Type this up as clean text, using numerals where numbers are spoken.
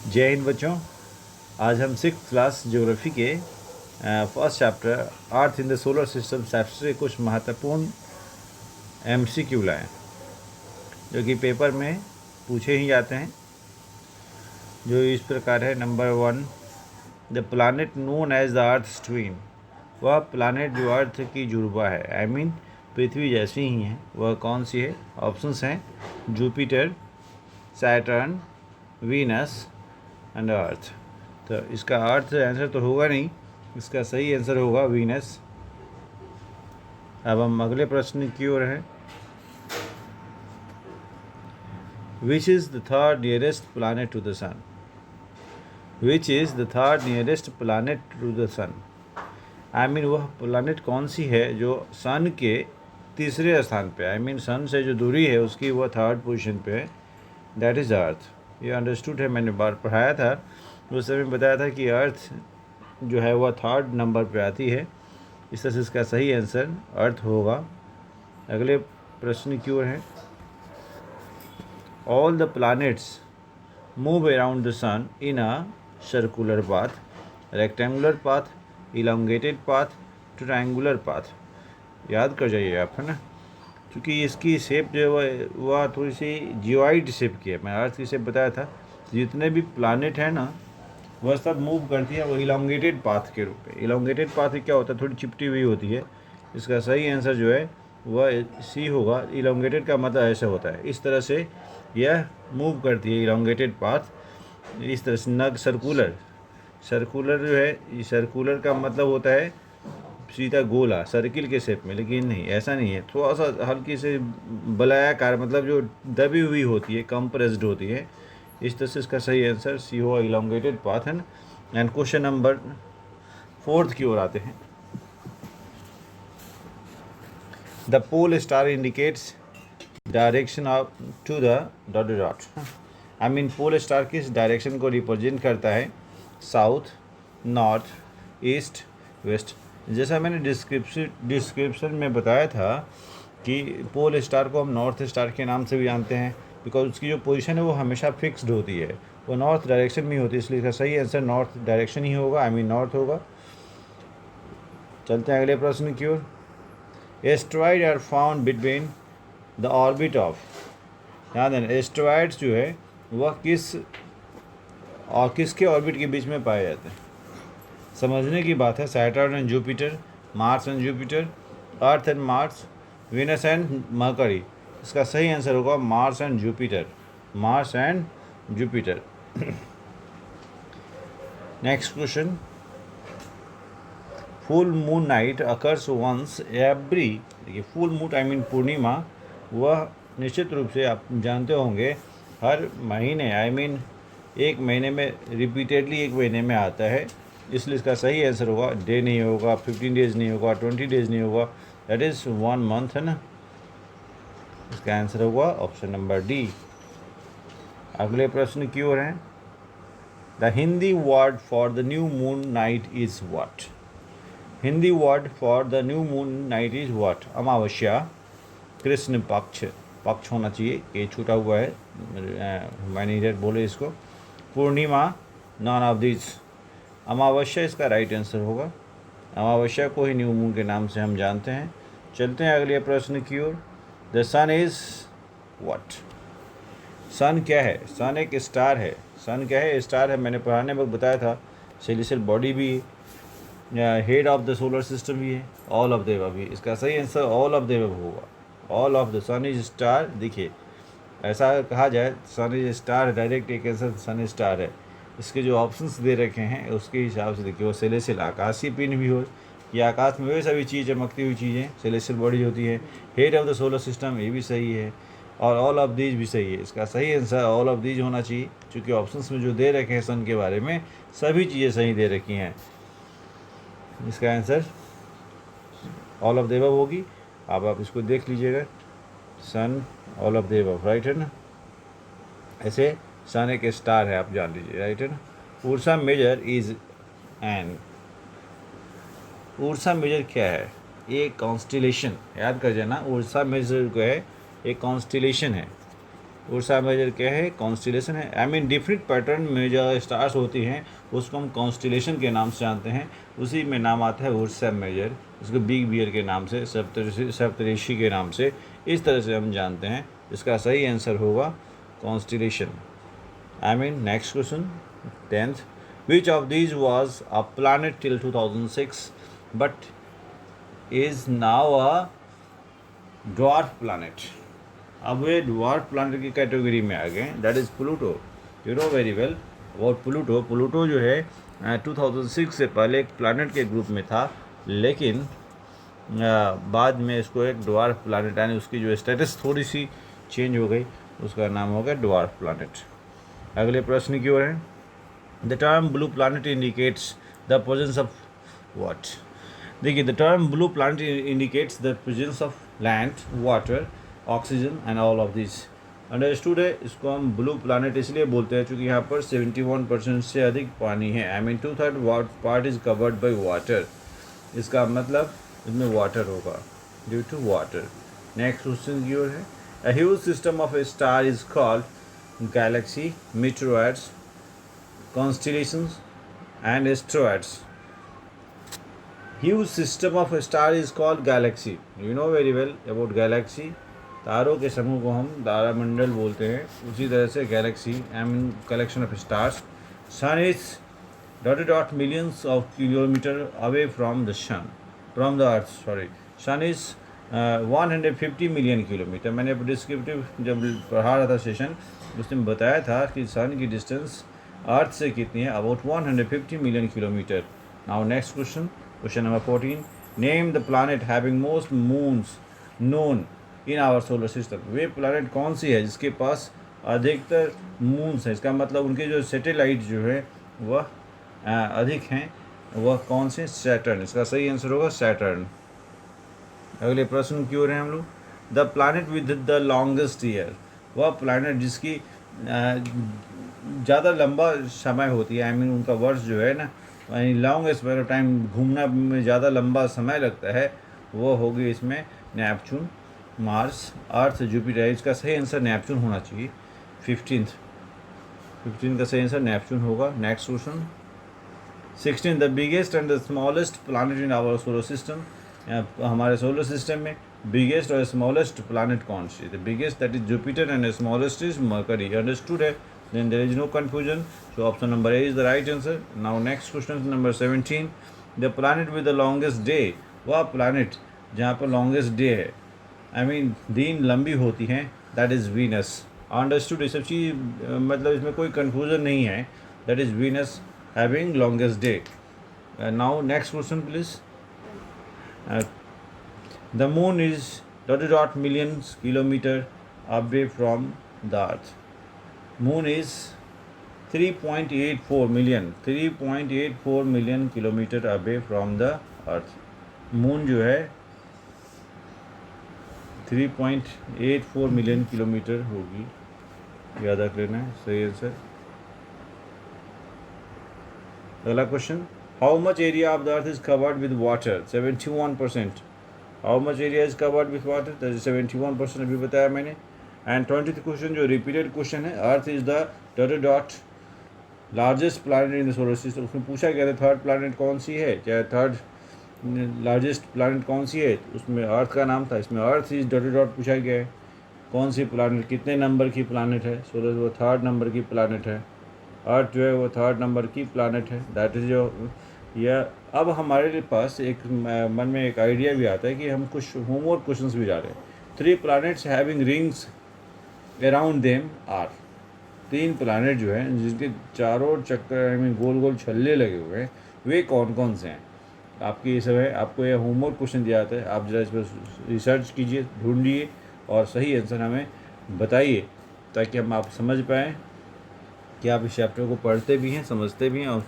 जय हिंद बच्चों। आज हम 6th क्लास ज्योग्राफी के first chapter earth in the solar system से कुछ महत्वपूर्ण MCQ लाए जो कि पेपर में पूछे ही जाते हैं, जो इस प्रकार है। Number 1, the planet known as the earth twin, वह प्लानट जो अर्थ की जुड़वा है, आई मीन पृथ्वी जैसी ही है, वह कौन सी है? ऑप्शंस हैं Jupiter, Saturn, Venus and earth. तो इसका अर्थ आंसर तो होगा नहीं, इसका सही आंसर होगा वीनस। अब हम अगले प्रश्न की ओर हैं। Which is the third nearest planet to the sun? Which is the third nearest planet to the sun, I mean वह प्लानट कौन सी है जो सन के तीसरे स्थान पे, आई मीन सन से जो दूरी है उसकी वह थर्ड पोजीशन पे है, दैट इज़ अर्थ। ये अंडरस्टूड है, मैंने बार पढ़ाया था, उस समय बताया था कि अर्थ जो है वह थर्ड नंबर पे आती है। इस तरह से इसका सही आंसर अर्थ होगा। अगले प्रश्न की ओर है। All the planets move around the sun in a circular path, rectangular path, elongated path, triangular path. याद कर जाइए आप, है ना, क्योंकि इसकी शेप जो है वह थोड़ी सी जियोइड शेप की है। मैं अर्थ की शेप बताया था। जितने भी प्लानट है ना, वह सब मूव करती है वो इलांगेटेड पाथ के रूप में। इलांगेटेड पाथ क्या होता है? थोड़ी चिपटी हुई होती है। इसका सही आंसर जो है वह सी होगा। इलांगेटेड का मतलब ऐसा होता है, इस तरह से यह मूव करती है इलांगेटेड पाथ। इस तरह से न सर्कुलर, सर्कुलर जो है, सर्कुलर का मतलब होता है सीधा गोला सर्किल के शेप में, लेकिन नहीं, ऐसा नहीं है। थोड़ा सा हल्की से बलायाकार, मतलब जो दबी हुई होती है, कंप्रेस्ड होती है। इस तरह से इसका सही आंसर सी होगा, इलांगेटेड पाथ है ना। एंड क्वेश्चन नंबर 4 की ओर आते हैं। The pole star indicates direction of to the dot dot, I mean pole star किस डायरेक्शन को रिप्रेजेंट करता है? South, north, east, west. जैसा मैंने डिस्क्रिप्शन में बताया था कि पोल स्टार को हम नॉर्थ स्टार के नाम से भी जानते हैं, बिकॉज उसकी जो पोजीशन है वो हमेशा फिक्स्ड होती है, वो नॉर्थ डायरेक्शन में होती है, इसलिए इसका सही आंसर नॉर्थ डायरेक्शन ही होगा, आई मीन नॉर्थ होगा। चलते हैं अगले प्रश्न की ओर। Asteroid are found between the orbit of, याद है, एस्ट्रॉइड्स जो है वह किसके ऑर्बिट के बीच में पाए जाते हैं? समझने की बात है। Saturn and Jupiter, Mars and Jupiter, Earth and Mars, Venus and Mercury. इसका सही आंसर होगा Mars and Jupiter, Mars and Jupiter. Next question. Full moon night occurs once every, देखिए फुल मून आई मीन पूर्णिमा, वह निश्चित रूप से आप जानते होंगे हर महीने, आई मीन एक महीने में, रिपीटेडली एक महीने में आता है, इसलिए इसका सही आंसर होगा, डे नहीं होगा, 15 डेज नहीं होगा, 20 डेज नहीं होगा, दैट इज़ 1 मंथ, है ना। इसका आंसर होगा ऑप्शन नंबर डी। अगले प्रश्न की ओर है। The Hindi word for the new moon night is what? Hindi word for the new moon night is what? अमावस्या, कृष्ण पक्ष, पक्ष होना चाहिए, ये छूटा हुआ है, मैनेजर बोले इसको, पूर्णिमा, नॉन ऑफ दिस। अमावस्या इसका राइट आंसर होगा। अमावस्या को ही न्यू मून के नाम से हम जानते हैं। चलते हैं अगले प्रश्न की ओर। The sun is what? Sun क्या है? सन एक स्टार है। सन क्या है? स्टार है। मैंने पढ़ाने में बताया था, सेलिशियल बॉडी भी, head of the solar system भी है, ऑल ऑफ द एबव भी। इसका सही answer all of the above होगा। All of the sun is star. देखिए ऐसा कहा जाए सन इज स्टार, डायरेक्ट एक आंसर सन स्टार है। इसके जो ऑप्शंस दे रखे हैं उसके हिसाब से देखिए, वो सेलेशियल आकाशीय पिंड भी हो, या आकाश में वे सभी चीज़ चमकती हुई चीज़ें सेलेशियल बॉडी होती है। Head of the solar system, ये भी सही है, और ऑल ऑफ दीज भी सही है। इसका सही आंसर ऑल ऑफ दीज होना चाहिए, क्योंकि ऑप्शंस में जो दे रखे हैं सन के बारे में सभी चीज़ें सही दे रखी हैं। इसका answer all of the above होगी। अब आप इसको देख लीजिएगा, sun all of the above, right है ना। ऐसे सन एक स्टार है, आप जान लीजिए, राइट है ना। Ursa Major is an, Ursa Major क्या है? ये कॉन्स्टिलेशन, याद कर जाना। उर्सा मेजर को है एक कॉन्स्टिलेशन है। उर्सा मेजर क्या है? कॉन्स्टिलेशन है। आई मीन डिफरेंट पैटर्न में जो स्टार्स होती हैं उसको हम कॉन्स्टिलेशन के नाम से जानते हैं। उसी में नाम आता है उर्सा मेजर, उसको बिग बियर के नाम से, सप्तऋषि के नाम से, इस तरह से हम जानते हैं। इसका सही आंसर होगा constellation. I mean next question 10th, which of these was a planet till 2006 but is now a dwarf planet? अब वे ड्वार्फ प्लैनेट की कैटेगरी में आ गए, that is Pluto. You know very well about Pluto. Pluto जो है 2006 से पहले एक planet के ग्रुप में था, लेकिन बाद में इसको एक ड्वार्फ प्लैनेट, यानी उसकी जो स्टेटस थोड़ी सी चेंज हो गई, उसका नाम हो गया ड्वार्फ प्लैनेट। अगले प्रश्न की ओर है। The term blue planet indicates the presence of what? देखिए, the term blue planet indicates the presence of land, water, oxygen and all of this. Understood है। इसको हम ब्लू प्लैनेट इसलिए बोलते हैं क्योंकि यहाँ पर 71% से अधिक पानी है। I mean 2/3 part is covered by water. इसका मतलब इसमें वाटर होगा, due to water. Next question की ओर है। A huge system of a star is called galaxy, meteoroids, constellations and asteroids. Huge system of a star is called galaxy. You know very well about galaxy. तारों के समूह को हम तारामंडल बोलते हैं। उसी तरह से galaxy I mean collection of stars. Sun is ... millions of kilometer away from the sun, from the earth, sorry. Sun is 150 million kilometre. मैंने डिस्क्रिप्टिव जब पढ़ा रहा था सेशन, उसने बताया था कि सन की डिस्टेंस अर्थ से कितनी है? About 150 million kilometre. Now next question, question number 14, name the planet having most moons known in our solar system. वे प्लैनेट कौन सी है जिसके पास अधिकतर मून्स हैं? इसका मतलब उनके जो सैटेलाइट जो है वह अधिक हैं, वह कौन से? सैटर्न। इसका सही आंसर होगा सैटर्न। अगले प्रश्न की ओर हैं हम लोग। The planet with the longest year, वह प्लैनेट जिसकी ज़्यादा लंबा समय होती है, आई मीन उनका वर्ष जो है ना, यानी लॉन्ग स्पेन ऑफ टाइम, घूमना में ज़्यादा लंबा समय लगता है, वो होगी इसमें नेपच्यून, मार्स, अर्थ, जुपिटर। इसका सही आंसर नेपच्यून होना चाहिए। 15 का सही आंसर नेपच्यून होगा। Next question 16, the biggest and the smallest planet in our solar system. हमारे सोलर सिस्टम में बिगेस्ट और स्मॉलेस्ट प्लैनेट कौन सी? The biggest that is Jupiter and smallest is Mercury. Understood है? Then there is no confusion. So option number A is the right answer. Now next question number 17. The planet with the longest day. वह planet जहाँ पर longest day है, I mean दिन लंबी होती हैं, that is Venus. Understood? ये सब चीज़ मतलब इसमें कोई confusion नहीं है. That is Venus having longest day. Now next question please. The moon is ... millions kilometer away from the earth. Moon is 3.84 million kilometre away from the earth. Moon जो है 3.84 million kilometre होगी, याद रख लेना है। सही आंसर। अगला question, how much area of the earth is covered with water? 71%। How much area is covered with water? That is 71%, अभी बताया मैंने। एंड 20th क्वेश्चन जो रिपीटेड क्वेश्चन है, earth is the ... largest planet in the solar system. उसमें पूछा गया था third planet कौन सी है, चाहे थर्ड लार्जेस्ट प्लैनेट कौन सी है, उसमें अर्थ का नाम था। इसमें अर्थ इज ... पूछा गया है कौन सी प्लैनेट, कितने नंबर की प्लैनेट है? सोलर वो थर्ड नंबर की प्लैनेट है। अर्थ जो है वो थर्ड नंबर की प्लैनेट है, दैट इज जो या। अब हमारे पास एक मन में एक आइडिया भी आता है कि हम कुछ होमवर्क क्वेश्चंस भी जा रहे हैं। 3 planets having rings around them are. 3 planet जो हैं जिनके चारों चक्कर आई मीन गोल गोल छल्ले लगे हुए हैं, वे कौन कौन से हैं? आपकी ये सब है, आपको ये होमवर्क क्वेश्चन दिया जाता है। आप जरा इस पर रिसर्च कीजिए, ढूंढिए और सही आंसर हमें बताइए, ताकि हम आप समझ पाएँ कि आप इस चैप्टर को पढ़ते भी हैं, समझते भी हैं और